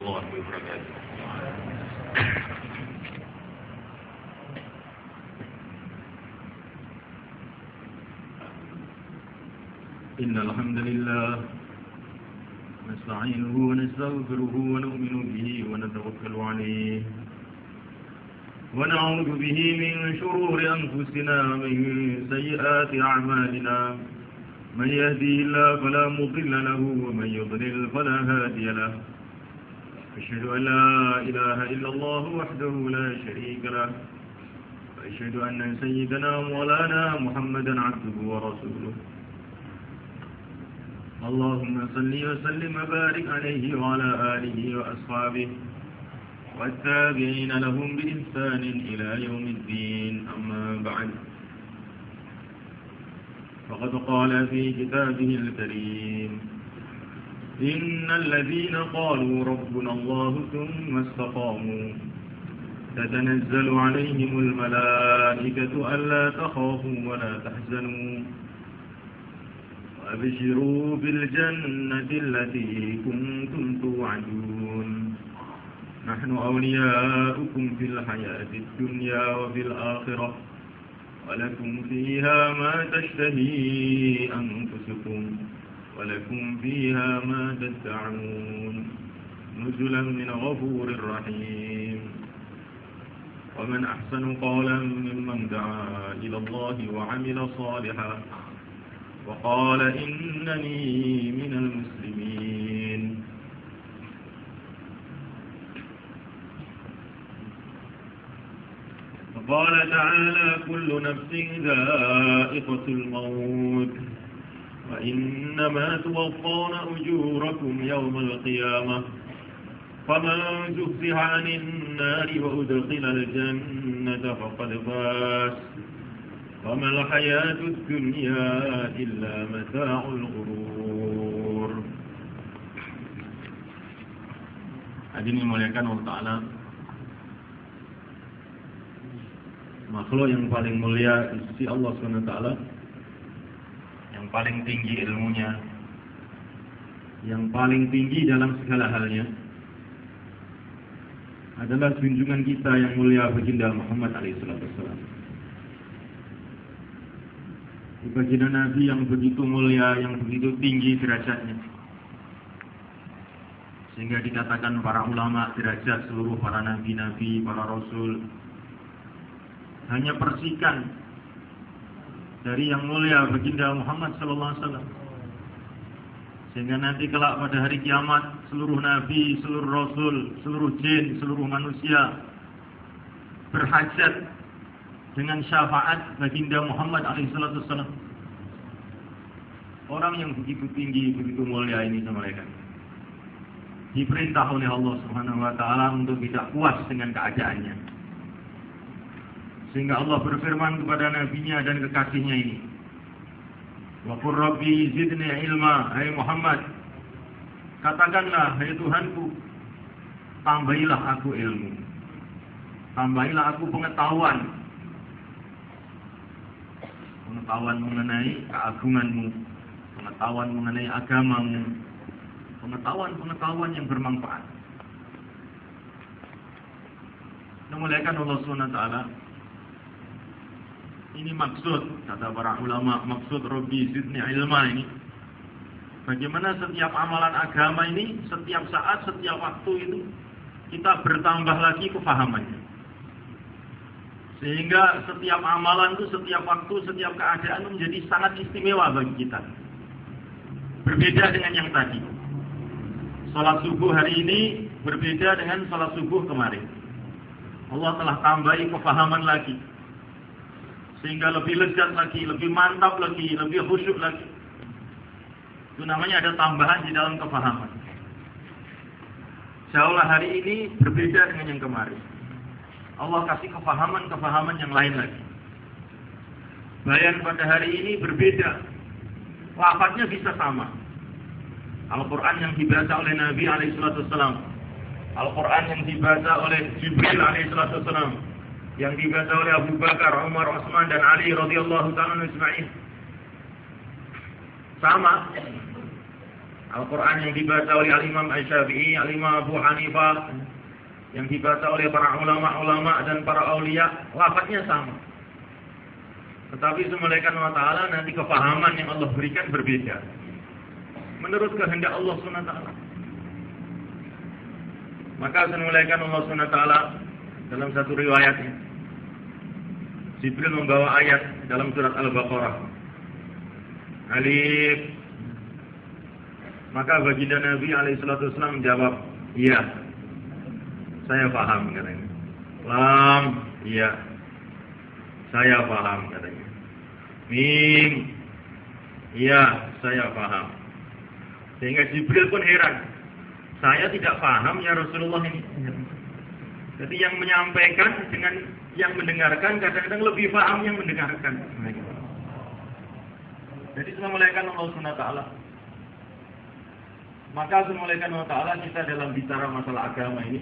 warahmatullahi wabarakatuh. Innal hamdalillah nasta'inuhu wa nastaghfiruhu wa nu'minu bihi wa natawakkalu 'alayhi wa na'udzu bihi min shururi anfusina wa min sayyiati a'malina. من يهديه الله فلا مضل له ومن يضلل فلا هادي له. أشهد أن لا إله إلا الله وحده لا شريك له وأشهد أن سيدنا مولانا محمدا عبده ورسوله. اللهم صل وسلم وبارك عليه وعلى آله وأصحابه والتابعين لهم بإحسان إلى يوم الدين. أما بعد، فقد قال في كتابه الكريم: إن الذين قالوا ربنا الله ثم استقاموا تتنزل عليهم الملائكة ألا تخافوا ولا تحزنوا وأبشروا بالجنة التي كنتم توعدون نحن أولياؤكم في الحياة الدنيا وفي الآخرة ولكم فيها ما تشتهي أنفسكم ولكم فيها ما تدعون نزلا من غفور رحيم. ومن أحسن قولا ممن دعا إلى الله وعمل صالحا وقال إنني من المسلمين. قال تعالى: كل نفس ذائقة الموت وإنما توفون أجوركم يوم القيامة فمن زحزح عن النار وأدخل الجنة فقد فاز وما الحياة الدنيا إلا متاع الغرور. Hadirin dimuliakan Allah Ta'ala, makhluk yang paling mulia di sisi Allah SWT, yang paling tinggi ilmunya, yang paling tinggi dalam segala halnya, adalah junjungan kita yang mulia baginda Muhammad SAW. Baginda Nabi yang begitu mulia, yang begitu tinggi derajatnya, sehingga dikatakan para ulama derajat seluruh para nabi-nabi, para rasul hanya percikan dari yang mulia baginda Muhammad SAW. Sehingga nanti kelak pada hari kiamat, seluruh nabi, seluruh rasul, seluruh jin, seluruh manusia berhajat dengan syafaat baginda Muhammad SAW. Orang yang begitu tinggi, begitu mulia ini sama mereka diperintah oleh Allah Subhanahu wa Ta'ala untuk tidak puas dengan keadaannya. Sehingga Allah berfirman kepada nabinya dan kekasihnya ini, wa qur rabbi zidni ilma, hai Muhammad, katakanlah, hai Tuhanku, tambahilah aku ilmu, tambahilah aku pengetahuan mengenai keagunganmu, pengetahuan mengenai agamamu, pengetahuan yang bermanfaat. Memuliakan Allah Subhanahu wa Ta'ala. Ini maksud, kata para ulama, maksud Rabbi zidni ilma ini, bagaimana setiap amalan agama ini, setiap saat, setiap waktu itu kita bertambah lagi kefahamannya. Sehingga setiap amalan itu, setiap waktu, setiap keadaan menjadi sangat istimewa bagi kita. Berbeda dengan yang tadi. Salat subuh hari ini berbeda dengan salat subuh kemarin. Allah telah tambahi kefahaman lagi, sehingga lebih lezat lagi, lebih mantap lagi, lebih khusyuk lagi. Itu namanya ada tambahan di dalam kefahaman. Seolah hari ini berbeda dengan yang kemarin. Allah kasih kefahaman yang lain lagi. Bayan pada hari ini berbeda. Lafadznya bisa sama. Al-Quran yang dibaca oleh Nabi SAW, Al-Quran yang dibaca oleh Jibril SAW, yang dibaca oleh Abu Bakar, Umar, Utsman dan Ali radhiyallahu ta'ala ajma'in, sama. Al-Quran yang dibaca oleh Al-Imam Asy-Syafi'i, Al-Imam Abu Hanifah, yang dibaca oleh para ulama-ulama dan para aulia, lafadznya sama. Tetapi semulaikan Allah Ta'ala nanti kefahaman yang Allah berikan berbeda menurut kehendak Allah SWT. Maka semulaikan Allah SWT dalam satu riwayatnya, Jibril membawa ayat dalam surat Al-Baqarah, Alif. Maka baginda Nabi SAW menjawab, iya, saya paham katanya. Lam, iya, saya paham katanya. Mim, iya, saya paham. Sehingga Jibril pun heran, saya tidak paham ya Rasulullah ini. Jadi yang menyampaikan dengan yang mendengarkan kadang-kadang lebih paham yang mendengarkan. Jadi semulaikan Allah SWT. Maka semulaikan Allah Ta'ala kita dalam bicara masalah agama ini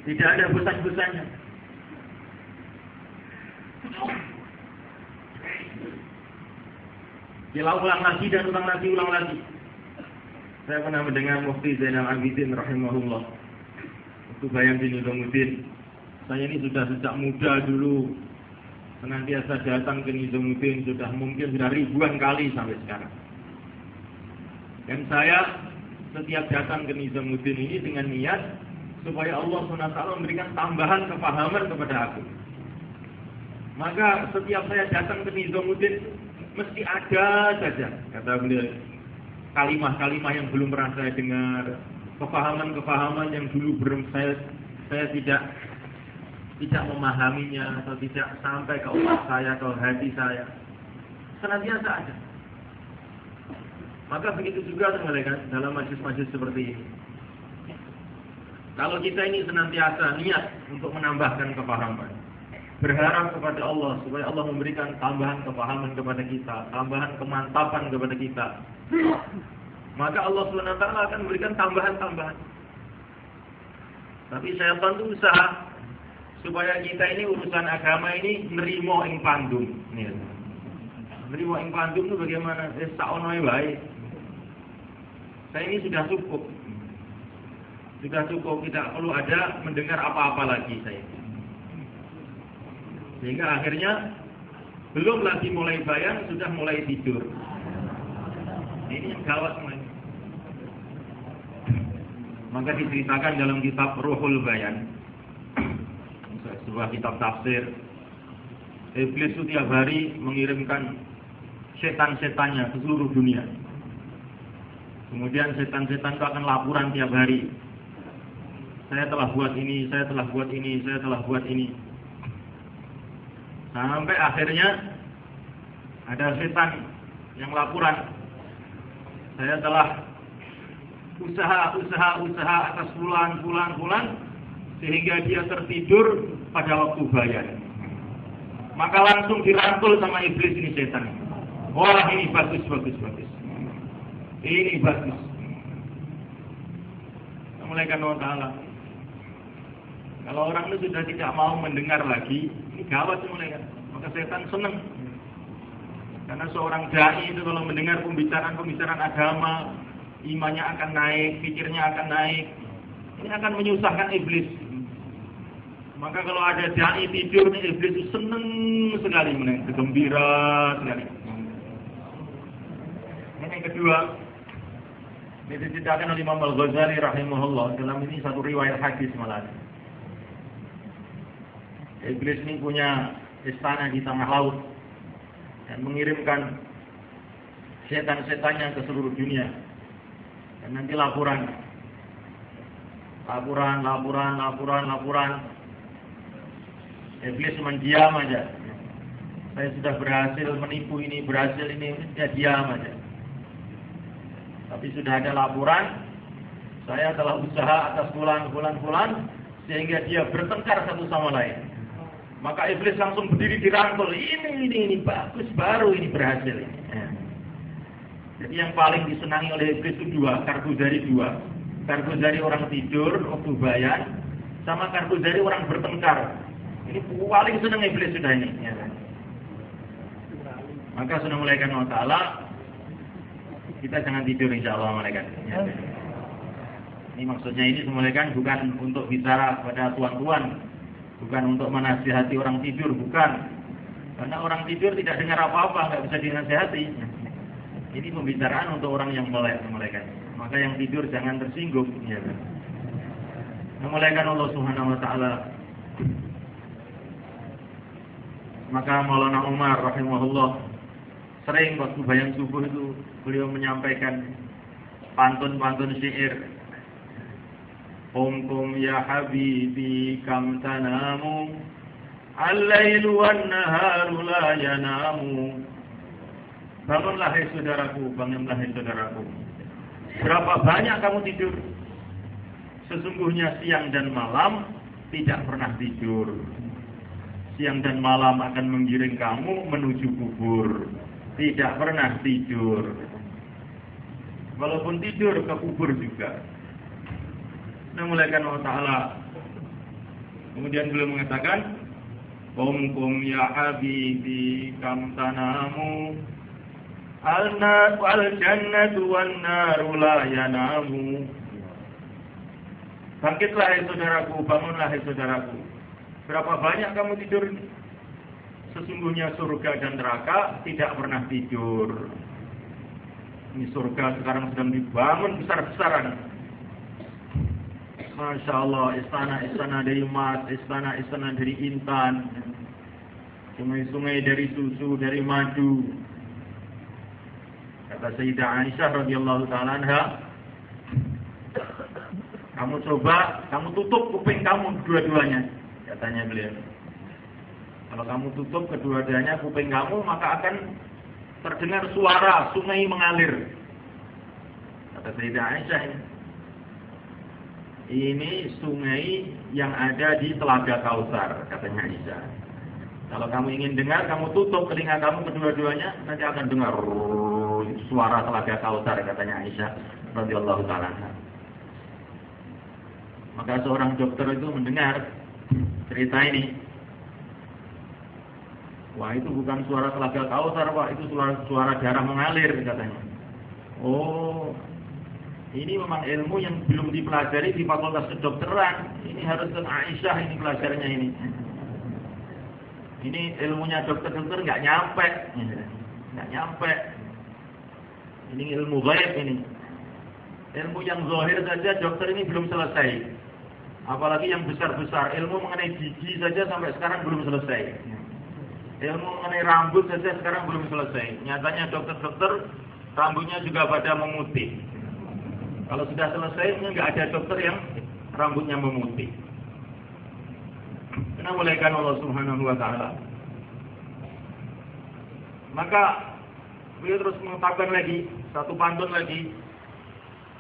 tidak ada bosan-bosannya. Kita ulang lagi dan ulang lagi. Saya pernah mendengar Mufti Zainal Abidin rahimahullah, waktu bayang di Nizamuddin. Saya ini sudah sejak muda dulu senantiasa datang ke Nizamuddin, mungkin sudah ribuan kali sampai sekarang. Dan saya setiap datang ke Nizamuddin ini dengan niat supaya Allah SWT memberikan tambahan kepahaman kepada aku. Maka setiap saya datang ke Nizamuddin mesti ada saja, kata beliau, kalimah-kalimah yang belum pernah saya dengar, kepahaman-kepahaman yang dulu saya tidak memahaminya atau tidak sampai ke otak saya, ke hati saya, senantiasa ada. Maka begitu juga dalam majlis-majlis seperti ini. Kalau kita ini senantiasa niat untuk menambahkan kepahaman, berharap kepada Allah supaya Allah memberikan tambahan kepahaman kepada kita, tambahan kemantapan kepada kita, maka Allah SWT akan memberikan tambahan-tambahan. Tapi saya tentu usaha supaya kita ini urusan agama ini nerimo ing pandum. Nerimo ing pandum itu bagaimana? Saonoe wae. Saya ini sudah cukup. Sudah cukup, tidak perlu ada mendengar apa-apa lagi saya. Sehingga akhirnya belum lagi mulai bayan sudah mulai tidur. Ini yang gawat semuanya. Maka diceritakan dalam kitab Ruhul Bayan, sebuah kitab tafsir, Iblis itu tiap hari mengirimkan setan-setannya ke seluruh dunia. Kemudian setan-setan itu akan laporan tiap hari. Saya telah buat ini, saya telah buat ini, saya telah buat ini. Sampai akhirnya ada setan yang laporan, saya telah usaha atas bulan, sehingga dia tertidur pada waktu bayan. Maka langsung dirangkul sama iblis ini setan. Wah, ini bagus. Ini bagus. Mulaikan Allah Ta'ala. Kalau orang itu sudah tidak mau mendengar lagi, ini gawat mulaikan. Maka setan senang. Karena seorang dai itu kalau mendengar pembicaraan agama, imannya akan naik, pikirnya akan naik. Ini akan menyusahkan iblis. Maka kalau ada dai tidur, iblis itu senang sekali, gembira sekali. Ini yang kedua, ini diceritakan oleh Imam Al-Ghazali rahimahullah dalam ini satu riwayat hadis malah. Iblis ini punya istana di tengah laut dan mengirimkan setan-setannya ke seluruh dunia. Dan nanti laporan. Iblis mendiam aja. Saya sudah berhasil menipu ini, dia diam aja. Tapi sudah ada laporan, saya telah usaha atas bulan, sehingga dia bertengkar satu sama lain. Maka iblis langsung berdiri dirangkul. Ini bagus, baru ini berhasil ini. Jadi yang paling disenangi oleh iblis itu dua. Kargo dari orang tidur waktu bayan, sama kargo dari orang bertengkar. Ini paling senang iblis sudah ini. Ya. Maka sudah mulaikan Allah Ta'ala, kita jangan tidur insya Allah malaikat. Ya. Ini maksudnya ini semulaikan bukan untuk bicara pada tuan-tuan, bukan untuk menasihati orang tidur, bukan. Karena orang tidur tidak dengar apa-apa, nggak bisa dinasihati. Ini pembicaraan untuk orang yang melek, malaikat. Maka yang tidur jangan tersinggung. Ya. Memulaikan Allah Subhanahu Wa Taala. Maka Maulana Umar rahimahullah sering waktu bayang subuh itu beliau menyampaikan pantun-pantun syair. Qum ya habibi kam tanamu al-lailu wan-naharu la yanamu. Bangunlah hai saudaraku, bangunlah hai saudaraku. Berapa banyak kamu tidur? Sesungguhnya siang dan malam tidak pernah tidur. Siang dan malam akan menggiring kamu menuju kubur. Tidak pernah tidur. Walaupun tidur ke kubur juga. Memulaikan Allah Ta'ala. Kemudian beliau mengatakan, Qum ya habibi kam tanamu al-jannatu wan-naru la yanamu. Bangkitlah hai saudaraku, bangunlah hai saudaraku. Berapa banyak kamu tidur? Sesungguhnya surga dan neraka tidak pernah tidur. Ini surga sekarang sedang dibangun besar-besaran. Masya Allah, istana-istana dari emas, istana-istana dari intan, sungai-sungai dari susu, dari madu. Kata Sayyidah Aisyah radhiyallahu ta'ala anha, kamu coba, kamu tutup kuping kamu dua-duanya, katanya beliau. Kalau kamu tutup kedua-duanya kuping kamu, maka akan terdengar suara sungai mengalir. Kata Sayyidah Aisyah ini sungai yang ada di Telaga Kautsar, katanya Aisyah. Kalau kamu ingin dengar, kamu tutup telinga kamu kedua-duanya, nanti akan dengar suara Telaga Kautsar, katanya Aisyah radhiyallahu ta'ala. Maka seorang dokter itu mendengar cerita ini. Wah, itu bukan suara Telaga Kautsar, Pak, itu suara darah mengalir, katanya. Oh, ini memang ilmu yang belum dipelajari di Fakultas Kedokteran. Ini harus ke Aisyah ini pelajarnya ini. Ini ilmunya dokter-dokter nggak nyampe. Ini ilmu gaib ini. Ilmu yang zahir saja dokter ini belum selesai. Apalagi yang besar-besar. Ilmu mengenai gigi saja sampai sekarang belum selesai. Ilmu mengenai rambut saja sekarang belum selesai. Nyatanya dokter-dokter rambutnya juga pada memutih. Kalau sudah selesai, nggak ada dokter yang rambutnya memutih. Karena mulaikan Allah Subhanahu Wa Taala. Maka beliau terus mengungkapkan lagi satu pantun lagi.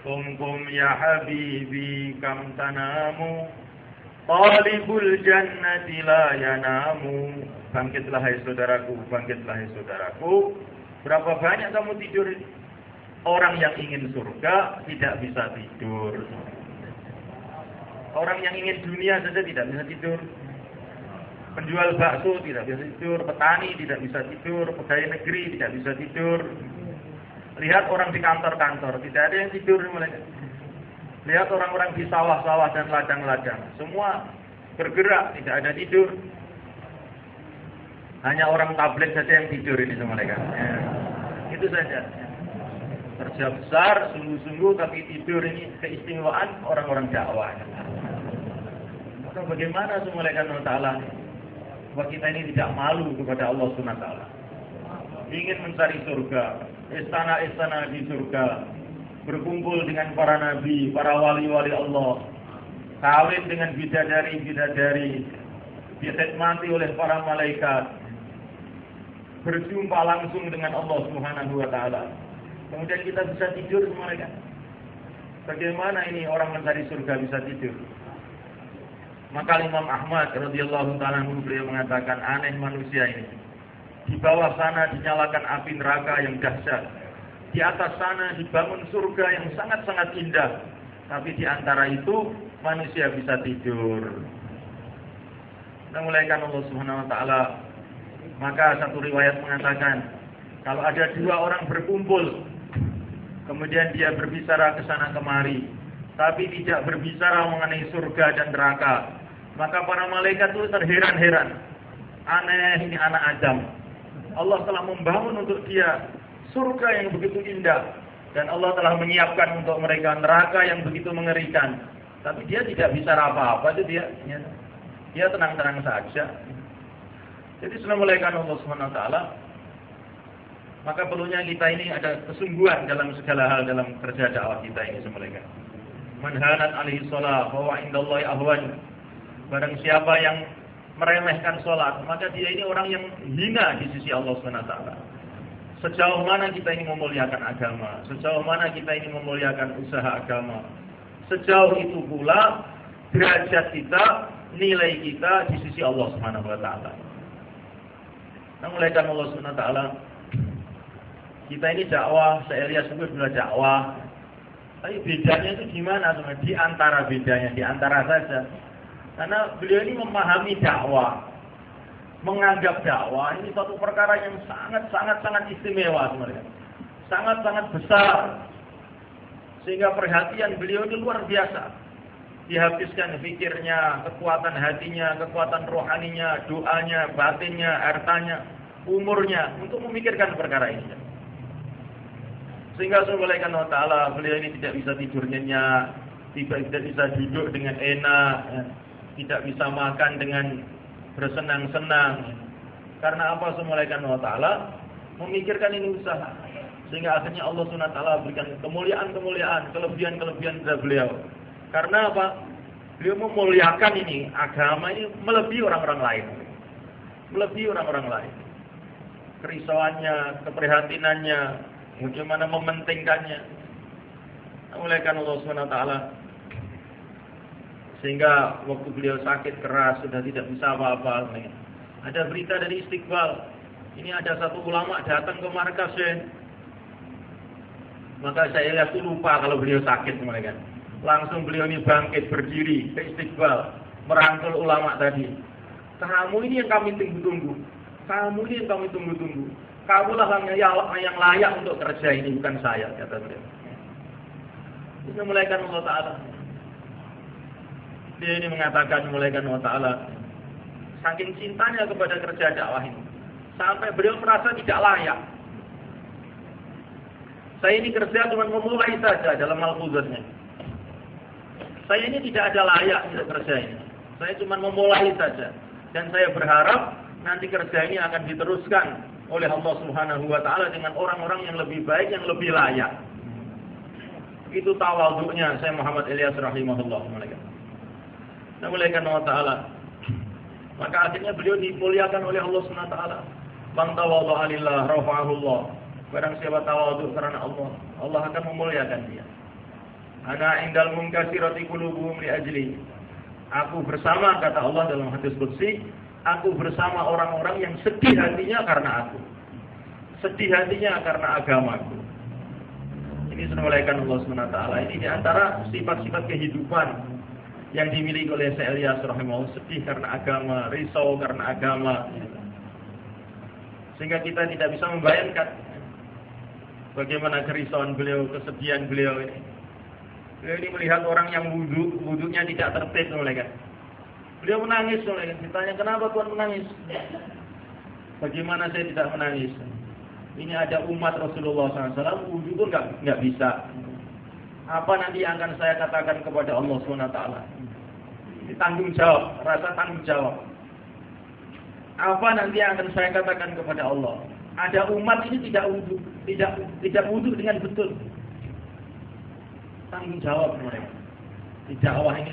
Qum ya habibi kam tanamu talibul jannati la yanamu. Bangkitlah hai saudaraku, bangkitlah hai saudaraku. Berapa banyak kamu tidur ini? Orang yang ingin surga tidak bisa tidur. Orang yang ingin dunia saja tidak bisa tidur. Penjual bakso tidak bisa tidur. Petani tidak bisa tidur. Pegawai negeri tidak bisa tidur. Lihat orang di kantor-kantor, tidak ada yang tidur. Lihat orang-orang di sawah-sawah dan ladang-ladang, semua bergerak, tidak ada tidur. Hanya orang tabligh saja yang tidur ini sama mereka. Ya. Itu saja. Kerja besar, sungguh-sungguh, tapi tidur ini keistimewaan orang-orang dakwah. Maka bagaimana semulaikan Allah Ta'ala? Bahwa kita ini tidak malu kepada Allah SWT. Ingin mencari surga, istana-istana di surga, berkumpul dengan para nabi, para wali-wali Allah, kawin dengan bidadari-bidadari, dikhidmati oleh para malaikat, berjumpa langsung dengan Allah Subhanahu Wa Ta'ala. Kemudian kita bisa tidur mereka. Bagaimana ini orang mencari surga bisa tidur? Maka Imam Ahmad radhiyallahu ta'ala beliau mengatakan, aneh manusia ini. Di bawah sana dinyalakan api neraka yang dahsyat. Di atas sana dibangun surga yang sangat-sangat indah. Tapi di antara itu manusia bisa tidur. memuliakan Allah Subhanahu wa taala. Maka satu riwayat mengatakan, kalau ada dua orang berkumpul, kemudian dia berbicara ke sana kemari, tapi tidak berbicara mengenai surga dan neraka, maka para malaikat itu terheran-heran. Aneh ini anak Adam. Allah telah membangun untuk dia surga yang begitu indah, dan Allah telah menyiapkan untuk mereka neraka yang begitu mengerikan. Tapi dia tidak bicara apa-apa, dia tenang-tenang saja. Jadi memuliakan Allah Subhanahu wa taala, maka perlunya kita ini ada kesungguhan dalam segala hal dalam kerja dakwah kita ini semuanya. Man hanat alaihi shalah wa indallahi ahwan. Barang siapa yang meremehkan salat, maka dia ini orang yang hina di sisi Allah Subhanahu wa taala. Sejauh mana kita ini memuliakan agama, sejauh mana kita ini memuliakan usaha agama, sejauh itu pula derajat kita, nilai kita di sisi Allah Subhanahu wa taala. Memuliakan Allah Subhanahu wa taala. Kita ini dakwah, saya sebut adalah dakwah. Tapi bedanya itu gimana teman? Di antara bedanya, di antara saja. Karena beliau ini memahami dakwah, menganggap dakwah ini suatu perkara yang sangat istimewa sebenarnya. Sangat besar. Sehingga perhatian beliau ini luar biasa. Dihabiskan pikirnya, kekuatan hatinya, kekuatan rohaninya, doanya, batinnya, hartanya, umurnya untuk memikirkan perkara ini. Sehingga subhanahu wa ta'ala beliau ini tidak bisa tidur nyenyak, tidak bisa duduk dengan enak, tidak bisa makan dengan bersenang-senang. Karena apa? Subhanahu wa ta'ala memikirkan ini usaha. Sehingga akhirnya Allah subhanahu wa ta'ala berikan kemuliaan, kelebihan kepada beliau. Karena apa? Beliau memuliakan ini, agama ini melebihi orang-orang lain. Melebihi orang-orang lain. Kerisauannya, keprihatinannya, bagaimana mementingkannya. Memuliakan Allah Subhanahu wa taala. Sehingga waktu beliau sakit keras, sudah tidak bisa apa-apa. Ada berita dari Istiqbal. Ini ada satu ulama datang ke markas. Maka saya lihat lupa kalau beliau sakit mereka. Langsung beliau ini bangkit berdiri ke Istiqbal, merangkul ulama tadi. Kamu ini yang kami tunggu-tunggu. Kamu ini yang kami tunggu-tunggu. Kamulah yang layak untuk kerja ini, bukan saya, kata beliau. Ini memuliakan Allah Ta'ala. Dia ini mengatakan memuliakan Allah Ta'ala. Saking cintanya kepada kerja dakwah ini, sampai beliau merasa tidak layak. Saya ini kerja cuma memulai saja dalam malfuzatnya. Saya ini tidak ada layak untuk kerja ini. Saya cuma memulai saja. Dan saya berharap nanti kerja ini akan diteruskan oleh Allah Subhanahu wa taala dengan orang-orang yang lebih baik, yang lebih layak. Itu tawadhu'nya saya Muhammad Ilyas rahimahullah. Memuliakan Allah Ta'ala. Maka akhirnya beliau dimuliakan oleh Allah Subhanahu wa taala. Man tawadha'a lillah rafa'ahu Allah. Barang siapa tawadhu karena Allah, Allah akan memuliakan dia. Ana indal munkasirati qulubuhum li ajli. Aku bersama, kata Allah dalam hadis qudsi, aku bersama orang-orang yang sedih hatinya karena aku. Sedih hatinya karena agamaku. Ini memuliakan Allah Subhanahu wa taala. Ini di antara sifat-sifat kehidupan yang dimiliki oleh Syekh Ilyas rahimahullah, sedih karena agama, risau karena agama. Sehingga kita tidak bisa membayangkan bagaimana kerisauan beliau, kesedihan beliau ini. Beliau ini melihat orang yang wudunya tidak tertib, mulai kan. Beliau menangis, mulai kan. Ditanya, kenapa Tuhan menangis? Bagaimana saya tidak menangis? Ini ada umat Rasulullah SAW, wudu pun nggak bisa. Apa nanti yang akan saya katakan kepada Allah SWT? Ini tanggung jawab, rasa tanggung jawab. Apa nanti yang akan saya katakan kepada Allah? Ada umat ini tidak wudu dengan betul. Tanggung jawab mereka. Di dakwah ini